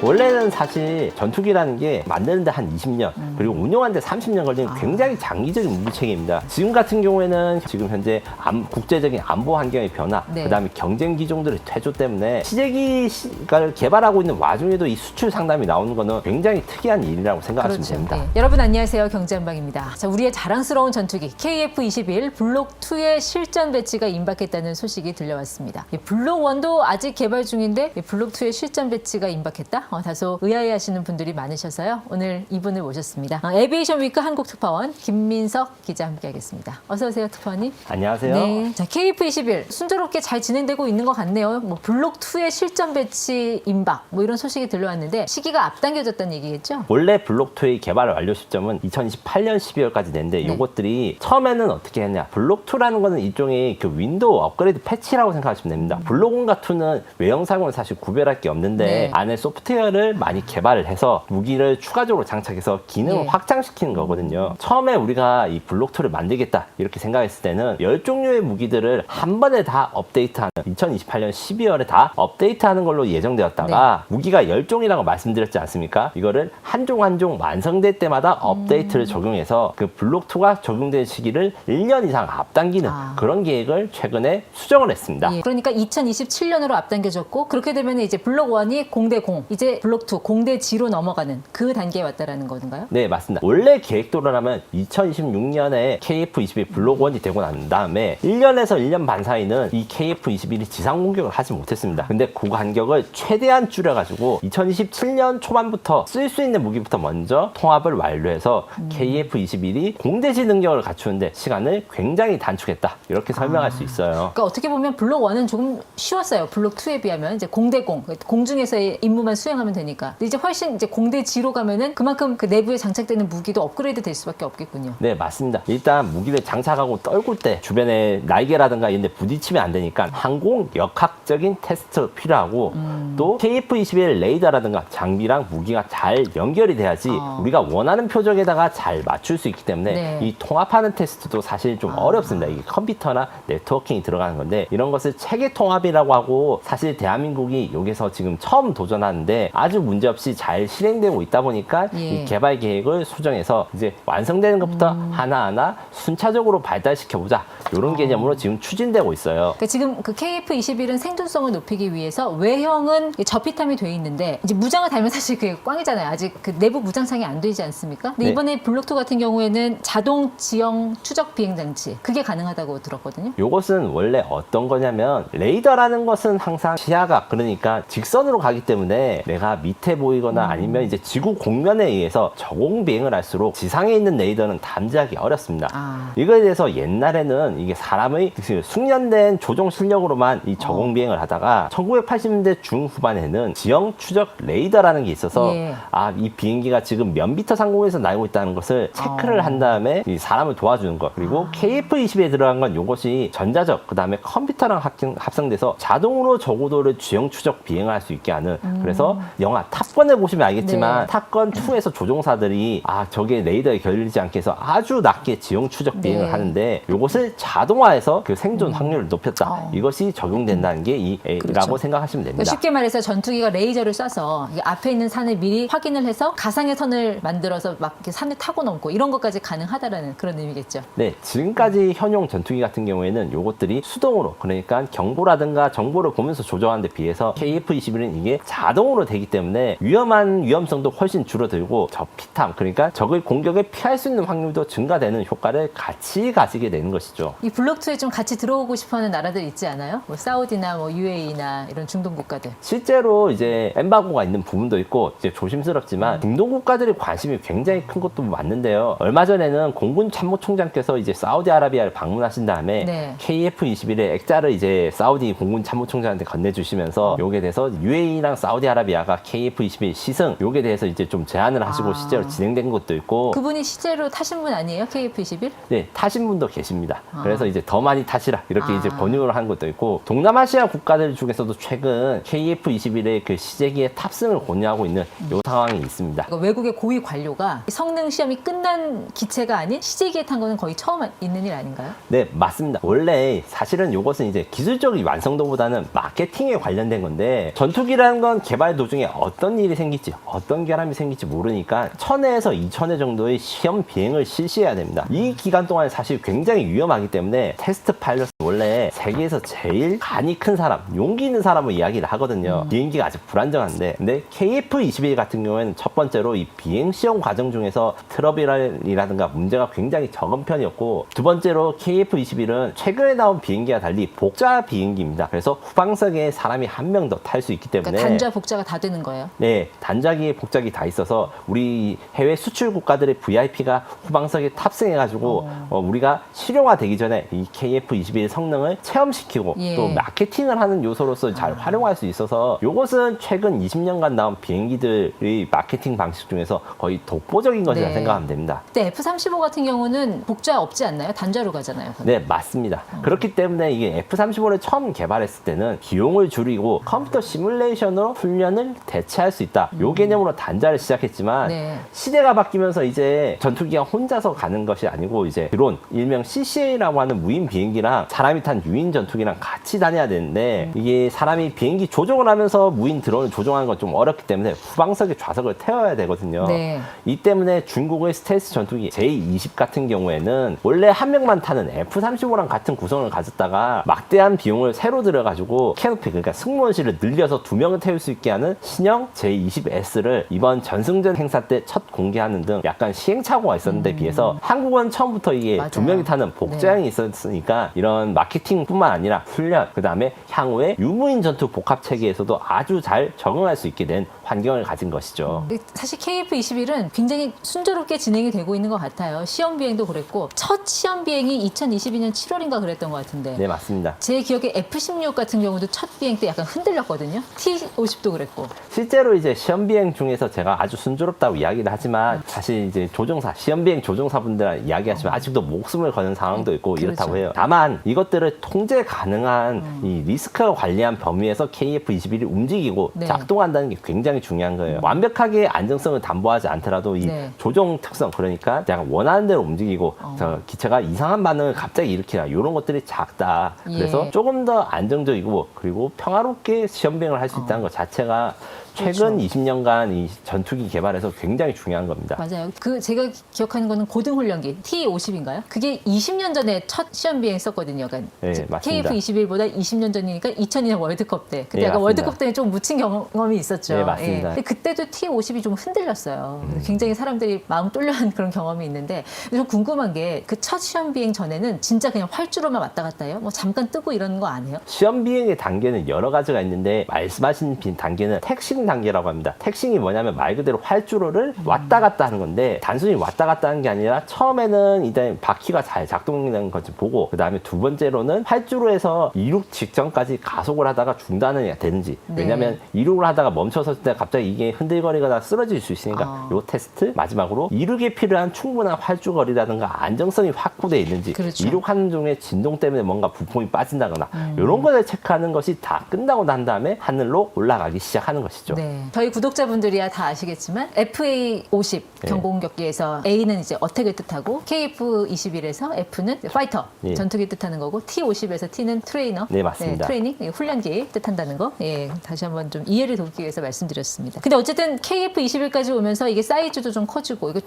원래는 사실 전투기라는 게 만드는데 한 20년 그리고 운용하는데 30년 걸리는 굉장히 장기적인 무기체계입니다. 지금 같은 경우에는 지금 현재 국제적인 안보 환경의 변화, 네. 그다음에 경쟁 기종들의 퇴조 때문에 시제기를 개발하고 있는 와중에도 이 수출 상담이 나오는 거는 굉장히 특이한 일이라고 생각하시면 됩니다. 네. 여러분 안녕하세요. 경제한방입니다. 자, 우리의 자랑스러운 전투기 KF-21 블록2의 실전 배치가 임박했다는 소식이 들려왔습니다. 블록1도 아직 개발 중인데 블록2의 실전 배치가 임박했다? 다소 의아해하시는 분들이 많으셔서요. 오늘 이분을 모셨습니다. 에비에이션 위크 한국 특파원 김민석 기자 함께하겠습니다. 어서 오세요, 특파원님. 안녕하세요. 네. 자, KF-21 순조롭게 잘 진행되고 있는 것 같네요. 블록2의 실전 배치 임박 이런 소식이 들려왔는데 시기가 앞당겨졌다는 얘기겠죠? 원래 블록2의 개발 완료 시점은 2028년 12월까지 됐는데 네. 이것들이 처음에는 어떻게 했냐, 블록2라는 거는 일종의 그 윈도우 업그레이드 패치라고 생각하시면 됩니다. 블록1과 2는 외형상으로는 사실 구별할 게 없는데 네. 안에 소프트웨어를 많이 개발을 해서 무기를 추가적으로 장착해서 기능을 네. 확장시키는 거거든요. 처음에 우리가 이 블록2를 만들겠다 이렇게 생각했을 때는 10종류의 무기들을 한 번에 다 업데이트하는 2028년 12월에 다 업데이트하는 걸로 예정되었다가 무기가 10종이라고 말씀드렸지 않습니까? 이거를 한 종 한 종 완성될 때마다 업데이트를 적용해서 그 블록2가 적용된 시기를 1년 이상 앞당기는 그런 계획을 최근에 수정을 했습니다. 예, 그러니까 2027년으로 앞당겨졌고 그렇게 되면 이제 블록1이 공대 공, 이제 블록2 공대 G로 넘어가는 그 단계에 왔다라는 건가요? 네, 맞습니다. 원래 계획대로라면 2026년에 KF-21 블록1이 되고 난 다음에 1년에서 1년 반 사이는 이 KF-21이 지상 공격을 하지 못했습니다. 근데 그 간격을 최대한 줄여가지고 2027년 초반부터 쓸 수 있는 무기부터 먼저 통합을 완료해서 KF-21이 공대지 능력을 갖추는데 시간을 굉장히 단축했다. 이렇게 설명할 수 있어요. 그러니까 어떻게 보면 블록1은 조금 쉬웠어요. 블록2에 비하면 이제 공대 공, 공중에서의 임무만 수행하면 되니까. 근데 이제 훨씬 이제 공대 G로 가면은 그만큼 그 내부에 장착되는 무기도 업그레이드 될 수밖에 없겠군요. 네, 맞습니다. 일단 무기를 장착하고 떨굴 때 주변에 날개라든가 이런 데 부딪히면 안 되니까 항공 역학적인 테스트가 필요하고 또 KF-21 레이더라든가 장비랑 무기가 잘 연결이 돼야지 우리가 원하는 표적에다가 잘 맞출 수 있기 때문에 네. 이 통합하는 테스트도 사실 좀 어렵습니다. 이게 컴퓨터나 네트워킹이 들어가는 건데 이런 것을 체계 통합이라고 하고 사실 대한민국이 여기서 지금 처음 도전하는데 아주 문제없이 잘 실행되고 있다 보니까 예. 이 개발 계획을 수정해서 이제 완성되는 것부터 하나하나 순차적으로 발달시켜보자 이런 개념으로 지금 추진되고 있어요. 그러니까 지금 그 KF-21은 생존성을 높이기 위해서 외형은 접히탐이 돼 있는데 이제 무장을 달면 사실 그게 꽝이잖아요. 아직 그 내부 무장창이 안 되지 않습니까? 근데 네. 이번에 블록2 같은 경우에는 자동 지형 추적 비행 장치 그게 가능하다고 들었거든요. 요것은 원래 어떤 거냐면 레이더라는 것은 항상 시야가 그러니까 직선으로 가기 때문에 내가 밑에 보이거나 아니면 이제 지구 공면에 의해서 저공 비행을 할수록 지상에 있는 레이더는 탐지하기 어렵습니다. 이거에 대해서 옛날에는 이게 사람의 숙련된 조종 실력으로만 이 저공 비행을 하다가 1980년대 중후반에는 지형 추적 레이더라는 게 있어서 예. 이 비행기가 지금 몇 미터 상공에서 날고 있다는 것을 체크를 한 다음에 이 사람을 도와주는 것 그리고 KF-21에 들어간 건 이것이 전자적 그 다음에 컴퓨터랑 합성돼서 자동으로 저고도를 지형 추적 비행을 할 수 있게 하는 그래서 영화 탑건을 보시면 알겠지만 네. 탑건 2에서 조종사들이 저게 레이더에 걸리지 않게 해서 아주 낮게 지형 추적 비행을 네. 하는데 이것을 자동화해서 그 생존 확률을 높였다. 이것이 적용된다는 게 이라고 그렇죠. 생각하시면 됩니다. 그러니까 쉽게 말해서 전투기가 레이저를 쏴서 이 앞에 있는 산을 미리 확인을 해서 가상의 선을 만들어서 막 이렇게 산을 타고 넘고 이런 것까지 가능하다라는 그런 의미겠죠. 네, 지금까지 현용 전투기 같은 경우에는 요것들이 수동으로 그러니까 경보라든가 정보를 보면서 조정하는 데 비해서 KF-21은 이게 자동으로 되기 때문에 위험성도 훨씬 줄어들고 접히탐 그러니까 적의 공격을 피할 수 있는 확률도 증가되는 효과를 같이 가지게 되는 것이죠. 이 블록2에 좀 같이 들어오고 싶어하는 나라들 있지 않아요? 뭐 사우디나 뭐 UAE나 이런 중동 국가들. 실제로 이제 엠바고가 있는 부분도 있고 이제 조심스럽지만 중동 국가들의 관심이 굉장히 큰 것도 맞는데요. 얼마 전에는 공군 참모총장께서 이제 사우디아라비아를 방문하신 다음에 네. KF-21의 액자를 이제 사우디 공군 참모총장한테 건네주시면서 요게 대해서 UAE랑 사우디아라비아가 KF-21 시승 요게 대해서 이제 좀 제안을 하시고 실제로 진행된 것도 있고 그분이 실제로 타신 분 아니에요? KF-21? 네, 타신 분도 계십니다. 그래서 이제 더 많이 타시라 이렇게 이제 권유를 한 것도 있고 동남아시아 국가들 중에서도 최근 KF-21의 그 시제기의 탑승을 권유하고 있는 요 상황이 있습니다. 그러니까 외국의 고위 관료가 성능 시험이 끝난 기체가 아닌 시제기에 탄 거는 거의 처음 있는 일 아닌가요? 네, 맞습니다. 원래 사실은 이것은 이제 기술적인 완성도보다는 마케팅에 관련된 건데 전투기라는 건 개발도 도중에 어떤 일이 생길지 어떤 결함이 생길지 모르니까 1000회에서 2000회 정도의 시험 비행을 실시해야 됩니다. 이 기간 동안 사실 굉장히 위험하기 때문에 테스트 파일럿은 원래 세계에서 제일 간이 큰 사람, 용기 있는 사람을 이야기를 하거든요. 비행기가 아직 불안정한데, 근데 KF-21 같은 경우에는 첫 번째로 이 비행 시험 과정 중에서 트러블이라든가 문제가 굉장히 적은 편이었고, 두 번째로 KF-21은 최근에 나온 비행기와 달리 복자 비행기입니다. 그래서 후방석에 사람이 한 명 더 탈 수 있기 때문에 그러니까 단자 복자가 다 되는 거예요. 네, 단자기에 복자기 다 있어서 우리 해외 수출 국가들의 VIP가 후방석에 탑승해가지고 우리가 실용화 되기 전에 이 KF-21 성능을 체험시키고 예. 또 마케팅을 하는 요소로서 잘 활용할 수 있어서 이것은 최근 20년간 나온 비행기들의 마케팅 방식 중에서 거의 독보적인 것이라 네. 생각하면 됩니다. 근데 F-35 같은 경우는 복자 없지 않나요? 단자로 가잖아요. 네, 맞습니다. 그렇기 때문에 이게 F-35를 처음 개발했을 때는 비용을 줄이고 컴퓨터 시뮬레이션으로 훈련을 대체할 수 있다. 요 개념으로 단자를 시작했지만 네. 시대가 바뀌면서 이제 전투기가 혼자서 가는 것이 아니고 이제 드론, 일명 CCA라고 하는 무인 비행기랑 사람이 탄 유인 전투기랑 같이 다녀야 되는데 이게 사람이 비행기 조종을 하면서 무인 드론을 조종하는 건 좀 어렵기 때문에 후방석에 좌석을 태워야 되거든요. 네. 이 때문에 중국의 스텔스 전투기 J-20 같은 경우에는 원래 한 명만 타는 F-35랑 같은 구성을 가졌다가 막대한 비용을 새로 들여가지고 캐노피, 그러니까 승무원실을 늘려서 2명을 태울 수 있게 하는 신형 J-20S를 이번 전승전 행사 때 첫 공개하는 등 약간 시행착오가 있었는데 비해서 한국은 처음부터 이게 맞아요. 2명이 타는 복제형이 있었으니까 이런 마케팅뿐만 아니라 훈련, 그 다음에 향후에 유무인 전투 복합 체계에서도 아주 잘 적응할 수 있게 된 환경을 가진 것이죠. 사실 KF-21은 굉장히 순조롭게 진행이 되고 있는 것 같아요. 시험 비행도 그랬고 첫 시험 비행이 2022년 7월인가 그랬던 것 같은데 네, 맞습니다. 제 기억에 F-16 같은 경우도 첫 비행 때 약간 흔들렸거든요. T-50도 그랬고. 실제로 이제 시험 비행 중에서 제가 아주 순조롭다고 이야기를 하지만 사실 이제 조종사, 시험 비행 조종사분들 이야기하시면 아직도 목숨을 거는 상황도 있고 그렇죠. 이렇다고 해요. 다만 이것들을 통제 가능한 이 리스크가 관리한 범위에서 KF-21이 움직이고 네. 작동한다는 게 굉장히 중요한 거예요. 완벽하게 안정성을 담보하지 않더라도 이 네. 조종 특성, 그러니까 약간 원하는 대로 움직이고 저 기체가 이상한 반응을 갑자기 일으키나 이런 것들이 작다. 그래서 예. 조금 더 안정적이고 그리고 평화롭게 시험 비행을 할 수 있다는 것 자체가 최근 그렇죠. 20년간 이 전투기 개발에서 굉장히 중요한 겁니다. 맞아요. 그 제가 기억하는 거는 고등훈련기 T-50인가요? 그게 20년 전에 첫 시험 비행 썼거든요. 그러니까 네, 맞습니다. KF-21보다 20년 전이니까 2002년 월드컵 때. 그때 네, 약간 맞습니다. 월드컵 때는 좀 묻힌 경험이 있었죠. 네, 맞습니다. 근데 그때도 T-50이 좀 흔들렸어요. 굉장히 사람들이 마음 뚫려한 그런 경험이 있는데 좀 궁금한 게 그 첫 시험 비행 전에는 진짜 그냥 활주로만 왔다 갔다 해요? 뭐 잠깐 뜨고 이러는 거 아니에요? 시험 비행의 단계는 여러 가지가 있는데 말씀하신 단계는 택싱 단계라고 합니다. 택싱이 뭐냐면 말 그대로 활주로를 왔다 갔다 하는 건데 단순히 왔다 갔다 하는 게 아니라 처음에는 일단 바퀴가 잘 작동되는 건지 보고 그 다음에 두 번째로는 활주로에서 이륙 직전까지 가속을 하다가 중단이 되는지 네. 왜냐면 이륙을 하다가 멈춰섰을 때 갑자기 이게 흔들거리거나 쓰러질 수 있으니까 요 테스트 마지막으로 이륙에 필요한 충분한 활주거리라든가 안정성이 확보되어 있는지 그렇죠. 이륙하는 중에 진동 때문에 뭔가 부품이 빠진다거나 이런 것을 체크하는 것이 다 끝나고 난 다음에 하늘로 올라가기 시작하는 것이죠. 네. 저희 구독자분들이야 다 아시겠지만 FA-50 네. 경보공격기에서 A는 이제 어택을 뜻하고 KF-21에서 F는 파이터 예. 전투기 뜻하는 거고 T-50에서 T는 트레이너 네, 맞습니다. 트레이닝 훈련기 뜻한다는 거 다시 한번 좀 이해를 돕기 위해서 말씀드렸습니다. 근데 어쨌든 KF-21까지 오면서 이게 사이즈도 좀 커지고 이거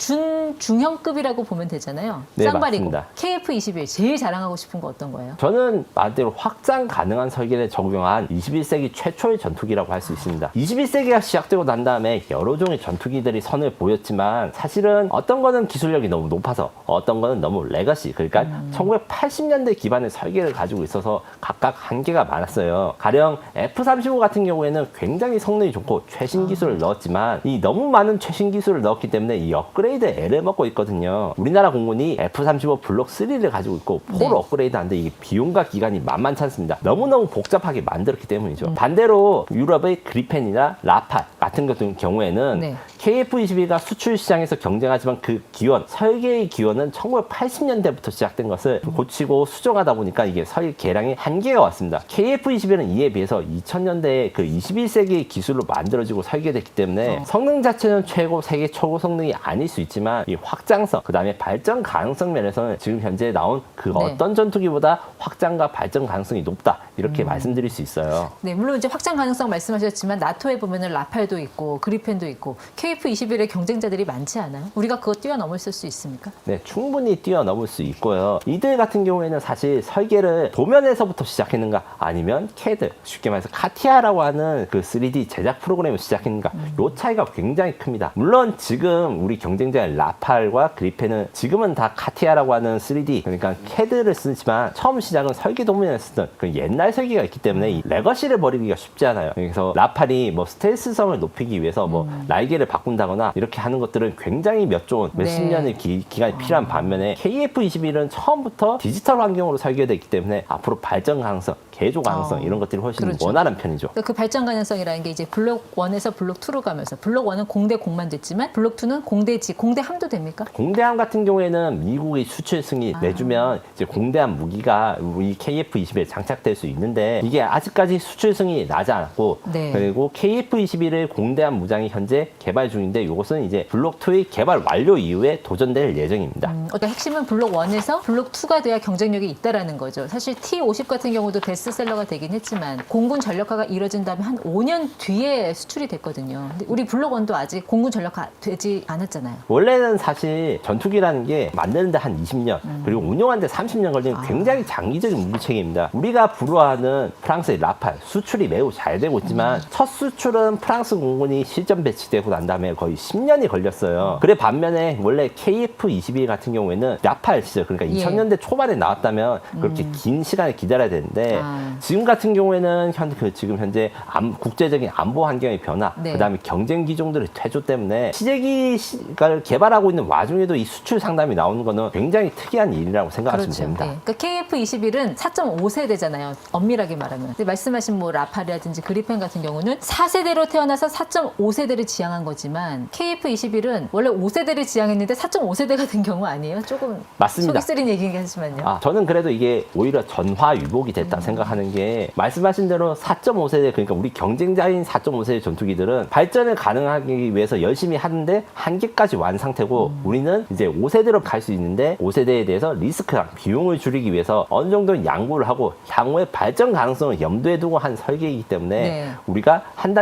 중형급이라고 보면 되잖아요. 네, 쌍발이고 맞습니다. KF-21 제일 자랑하고 싶은 거 어떤 거예요? 저는 말대로 확장 가능한 설계를 적용한 21세기 최초의 전투기라고 할 수 있습니다. 21세기가 시작되고 난 다음에 여러 종의 전투기들이 선을 보였지만 사실은 어떤 거는 기술력이 너무 높아서 어떤 거는 너무 레거시, 그러니까 1980년대 기반의 설계를 가지고 있어서 각각 한계가 많았어요. 가령 F-35 같은 경우에는 굉장히 성능이 좋고 최신 기술을 넣었지만 이 너무 많은 최신 기술을 넣었기 때문에 이 업그레이드 애를 먹고 있거든요. 우리나라 공군이 F-35 블록 3를 가지고 있고 4를 네. 업그레이드 하는데 이게 비용과 기간이 만만치 않습니다. 너무너무 복잡하게 만들었기 때문이죠. 반대로 유럽의 그리펜이나 라팟 같은 경우에는 네. KF-21가 수출 시장에서 경쟁하지만 그 기원, 설계의 기원은 1980년대부터 시작된 것을 고치고 수정하다 보니까 이게 설계 개량의 한계가 왔습니다. KF-21은 이에 비해서 2000년대에 그 21세기의 기술로 만들어지고 설계됐기 때문에 성능 자체는 최고, 세계 최고 성능이 아닐 수 있지만 이 확장성, 그 다음에 발전 가능성 면에서는 지금 현재 나온 그 네. 어떤 전투기보다 확장과 발전 가능성이 높다. 이렇게 말씀드릴 수 있어요. 네, 물론 이제 확장 가능성 말씀하셨지만 나토에 보면은 라팔도 있고 그리펜도 있고 KF-21의 경쟁자들이 많지 않아요? 우리가 그거 뛰어넘을 수 있습니까? 네, 충분히 뛰어넘을 수 있고요. 이들 같은 경우에는 사실 설계를 도면에서부터 시작했는가 아니면 CAD, 쉽게 말해서 카티아라고 하는 그 3D 제작 프로그램을 시작했는가 요 차이가 굉장히 큽니다. 물론 지금 우리 경쟁자의 라팔과 그리펜은 지금은 다 카티아라고 하는 3D, 그러니까 CAD를 쓰지만 처음 시작은 설계 도면을 쓰던 그 옛날 설계가 있기 때문에 이 레거시를 버리기가 쉽지 않아요. 그래서 라팔이 뭐 스텔스성을 높이기 위해서 뭐 날개를 바꾼다거나 이렇게 하는 것들은 굉장히 몇십 네. 년의 기간이 필요한 반면에 KF-21은 처음부터 디지털 환경으로 설계되기 때문에 앞으로 발전 가능성, 개조 가능성 이런 것들이 훨씬 그렇죠. 원활한 편이죠. 그러니까 그 발전 가능성이라는 게 이제 블록 1에서 블록 2로 가면서 블록 1은 공대 공만 됐지만 블록 2는 공대지, 공대함도 됩니까? 공대함 같은 경우에는 미국의 수출 승이 내주면 이제 공대함 무기가 우리 KF-21에 장착될 수 있는데 이게 아직까지 수출 승이 나지 않았고 네. 그리고 KF-21을 공대함 무장이 현재 개발 중인데 이것은 이제 블록 2의 개발 완료 이후에 도전될 예정입니다. 그러니까 핵심은 블록 1에서 블록 2가 돼야 경쟁력이 있다라는 거죠. 사실 T50 같은 경우도 베스트셀러가 되긴 했지만 공군 전력화가 이뤄진 다음에 한 5년 뒤에 수출이 됐거든요. 근데 우리 블록 1도 아직 공군 전력화 되지 않았잖아요. 원래는 사실 전투기라는 게 만드는데 한 20년 그리고 운영하는데 30년 걸리는 굉장히 장기적인 무기체계입니다. 우리가 부러워하는 프랑스의 라팔 수출이 매우 잘 되고 있지만 첫 수출은 프랑스 공군이 실전 배치되고 난 다음에 거의 10년이 걸렸어요. 그래 반면에 원래 KF-21 같은 경우에는 라팔 시절 그러니까 예. 2000년대 초반에 나왔다면 그렇게 긴 시간을 기다려야 되는데 지금 같은 경우에는 지금 현재 국제적인 안보 환경의 변화, 네. 그다음에 경쟁 기종들의 퇴조 때문에 시제기를 개발하고 있는 와중에도 이 수출 상담이 나오는 거는 굉장히 특이한 일이라고 생각하시면 그렇죠. 됩니다. 네. 그러니까 KF-21은 4.5세대잖아요. 엄밀하게 말하면. 근데 말씀하신 뭐 라팔이라든지 그리펜 같은 경우는 4세대로 태어나서 4.5세대를 지향한 거지만 KF-21은 원래 5세대를 지향했는데 4.5세대가 된 경우 아니에요? 조금 맞습니다. 속이 쓰린 얘기긴 하지만요. 저는 그래도 이게 오히려 전화위복이 됐다 생각하는 게 말씀하신 대로 4.5세대 그러니까 우리 경쟁자인 4.5세대 전투기들은 발전을 가능하기 위해서 열심히 하는데 한계까지 완 상태고 우리는 이제 5세대로 갈 수 있는데 5세대에 대해서 리스크랑 비용을 줄이기 위해서 어느 정도 양보를 하고 향후의 발전 가능성을 염두에 두고 한 설계이기 때문에 네. 우리가 한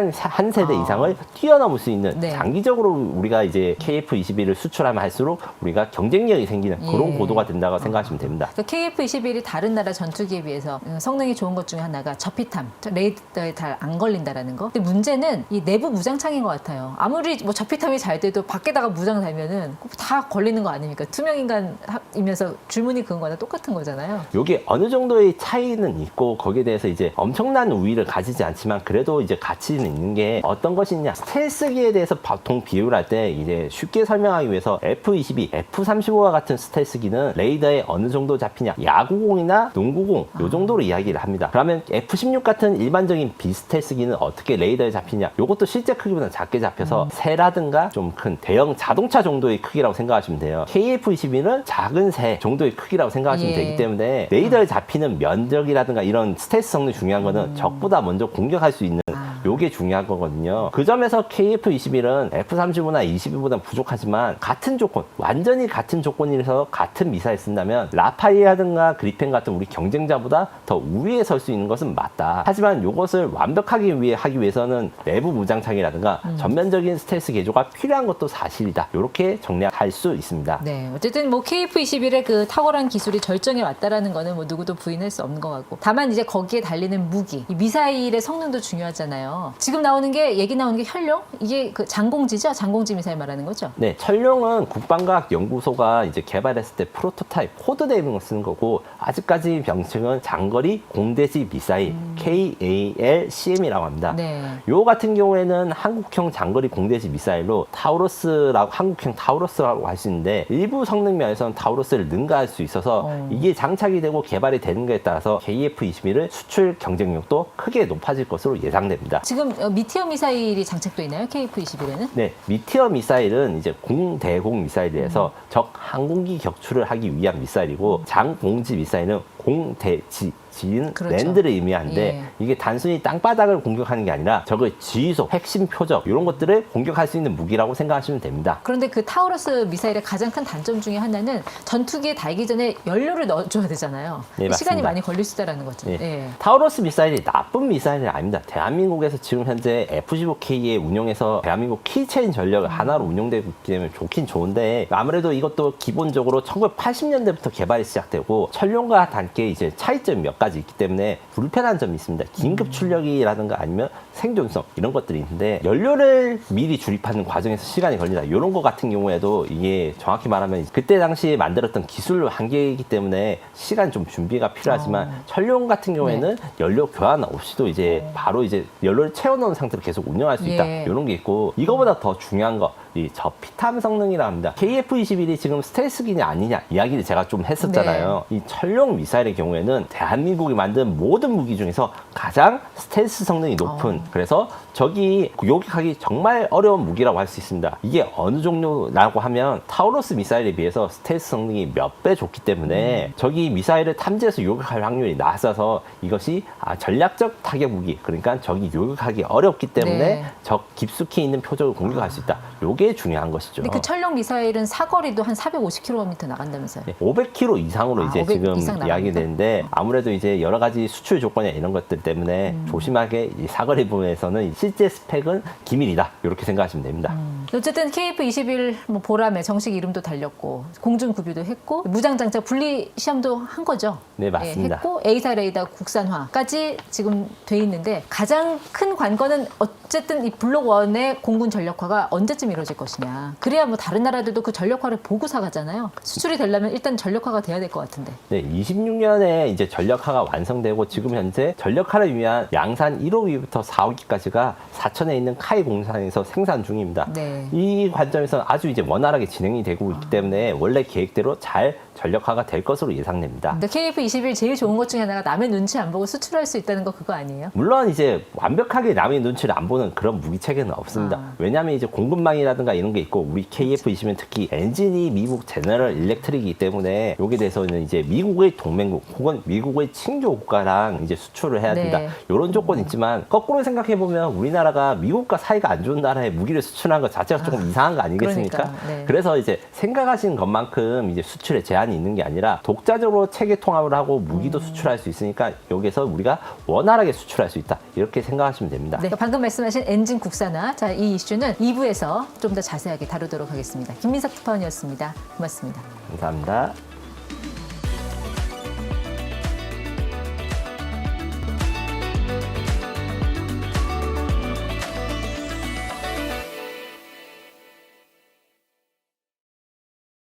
세대 이상을 뛰어넘을 수 있는 네. 장기적으로 우리가 이제 KF-21을 수출하면 할수록 우리가 경쟁력이 생기는 그런 예. 고도가 된다고 생각하시면 됩니다. 그러니까 KF-21이 다른 나라 전투기에 비해서 성능이 좋은 것 중에 하나가 저피탐, 레이더에 잘 안 걸린다라는 거. 근데 문제는 이 내부 무장창인 것 같아요. 아무리 뭐 저피탐이 잘 돼도 밖에다가 무장 달면은 다 걸리는 거 아닙니까? 투명 인간이면서 줄무늬 그은 거나 똑같은 거잖아요. 요게 어느 정도의 차이는 있고 거기에 대해서 이제 엄청난 우위를 가지지 않지만 그래도 이제 가치는 있는 게 어떤 것이냐 스텔스기에 대해서 보통 비유를 할 때 이제 쉽게 설명하기 위해서 F-22, F-35와 같은 스텔스기는 레이더에 어느 정도 잡히냐 야구공이나 농구공 요 정도로 이야기를 합니다. 그러면 F-16 같은 일반적인 비스텔스기는 어떻게 레이더에 잡히냐 요것도 실제 크기보다 작게 잡혀서 새라든가 좀 큰 대형 자동차 정도의 크기라고 생각하시면 돼요. KF-21은 작은 새 정도의 크기라고 생각하시면 예. 되기 때문에 레이더에 잡히는 면적이라든가 이런 스텔스 성능이 중요한 거는 적보다 먼저 공격할 수 있는 요게 중요한 거거든요. 그 점에서 KF-21은 F-35나 22보다 부족하지만 같은 조건, 완전히 같은 조건이라서 같은 미사일 쓴다면 라파이라든가 그리펜 같은 우리 경쟁자보다 더 우위에 설 수 있는 것은 맞다. 하지만 요것을 완벽하게 하기 위해서는 내부 무장창이라든가 전면적인 스텔스 개조가 필요한 것도 사실이다. 요렇게 정리할 수 있습니다. 네, 어쨌든 뭐 KF-21의 그 탁월한 기술이 절정에 왔다라는 거는 뭐 누구도 부인할 수 없는 것 같고 다만 이제 거기에 달리는 무기, 이 미사일의 성능도 중요하잖아요. 지금 얘기 나오는 게 혈룡? 이게 그 장공지죠? 장공지 미사일 말하는 거죠? 네, 철룡은 국방과학 연구소가 이제 개발했을 때 프로토타입 코드 네이밍을 쓰는 거고 아직까지 명칭은 장거리 공대지 미사일 KALCM이라고 합니다. 네. 요 같은 경우에는 한국형 장거리 공대지 미사일로 한국형 타우러스라고 할 수 있는데 일부 성능 면에서는 타우러스를 능가할 수 있어서 이게 장착이 되고 개발이 되는 것에 따라서 KF-21을 수출 경쟁력도 크게 높아질 것으로 예상됩니다. 지금 미티어 미사일이 장착돼 있나요? KF-21에는? 네, 미티어 미사일은 이제 공대공 미사일에서 적 항공기 격추를 하기 위한 미사일이고 장공지 미사일은 공대지 지인 그렇죠. 랜드를 의미하는데 예. 이게 단순히 땅바닥을 공격하는 게 아니라 적의 지휘소, 핵심 표적 이런 것들을 공격할 수 있는 무기라고 생각하시면 됩니다. 그런데 그 타우러스 미사일의 가장 큰 단점 중에 하나는 전투기에 달기 전에 연료를 넣어줘야 되잖아요. 네, 시간이 맞습니다. 많이 걸릴 수 있다는 거죠. 예. 예. 타우러스 미사일이 나쁜 미사일이 아닙니다. 대한민국에서 지금 현재 F-15K에 운용해서 대한민국 키체인 전력을 하나로 운용되고 있기 때문에 좋긴 좋은데 아무래도 이것도 기본적으로 1980년대부터 개발이 시작되고 천룡과 함께 이제 차이점이 몇 가지 있기 때문에 불편한 점이 있습니다. 긴급 출력이라든가 아니면 생존성 이런 것들이 있는데 연료를 미리 주입하는 과정에서 시간이 걸린다. 이런 거 같은 경우에도 이게 정확히 말하면 그때 당시에 만들었던 기술 한계이기 때문에 시간 좀 준비가 필요하지만 천룡 같은 경우에는 연료 교환 없이도 이제 바로 이제 연료를 채워놓은 상태로 계속 운영할 수 있다. 예. 이런 게 있고 이거보다 더 중요한 거. 이 저피탐 성능이라 합니다. KF-21이 지금 스텔스기냐 아니냐 이야기를 제가 좀 했었잖아요. 이 천룡 미사일의 경우에는 대한민국이 만든 모든 무기 중에서 가장 스텔스 성능이 높은 그래서 적이 요격하기 정말 어려운 무기라고 할 수 있습니다. 이게 어느 종류라고 하면 타우러스 미사일에 비해서 스텔스 성능이 몇 배 좋기 때문에 적이 미사일을 탐지해서 요격할 확률이 낮아서 이것이 전략적 타격 무기 그러니까 적이 요격하기 어렵기 때문에 네. 적 깊숙이 있는 표적을 공격할 수 있다. 요게 중요한 것이죠. 근데 그 천룡 미사일은 사거리도 한 450km 나간다면서요? 네, 500km 이상으로 이제 500 지금 이상 이야기 나갑니까? 되는데 아무래도 이제 여러 가지 수출 조건이나 이런 것들 때문에 조심하게 이 사거리 부분에서는 실제 스펙은 기밀이다 이렇게 생각하시면 됩니다. 어쨌든 KF-21 뭐 보람에 정식 이름도 달렸고 공중 구비도 했고 무장 장착 분리 시험도 한 거죠. 네, 맞습니다. 했고 A사 레이더 국산화까지 지금 돼 있는데 가장 큰 관건은 어쨌든 이 블록 1의 공군 전력화가 언제쯤 이루어질 것이냐. 그래야 뭐 다른 나라들도 그 전력화를 보고 사가잖아요. 수출이 되려면 일단 전력화가 돼야 될 것 같은데. 네, 26년에 이제 전력화가 완성되고 지금 현재 전력화를 위한 양산 1호기부터 4호기까지가 사천에 있는 카이 공사에서 생산 중입니다. 네. 이 관점에서 아주 이제 원활하게 진행이 되고 있기 때문에 원래 계획대로 잘 전력화가 될 것으로 예상됩니다. 근데 KF-21 제일 좋은 것 중에 하나가 남의 눈치 안 보고 수출할 수 있다는 거 그거 아니에요? 물론 이제 완벽하게 남의 눈치를 안 보는 그런 무기 체계는 없습니다. 왜냐하면 이제 공급망이라든가 이런 게 있고 우리 KF-21 특히 엔진이 미국 제너럴 일렉트릭이기 때문에 여기에 대해서는 이제 미국의 동맹국 혹은 미국의 친교 국가랑 이제 수출을 해야 된다. 네. 이런 조건이 있지만 거꾸로 생각해 보면 우리나라가 미국과 사이가 안 좋은 나라에 무기를 수출하는 것 자체가 조금 이상한 거 아니겠습니까? 그러니까, 네. 그래서 이제 생각하신 것만큼 이제 수출에 제한이 있는 게 아니라 독자적으로 체계 통합을 하고 무기도 수출할 수 있으니까 여기서 우리가 원활하게 수출할 수 있다. 이렇게 생각하시면 됩니다. 네, 방금 말씀하신 엔진 국산화. 자, 이 이슈는 2부에서 좀 더 자세하게 다루도록 하겠습니다. 김민석 특파원이었습니다. 고맙습니다. 감사합니다.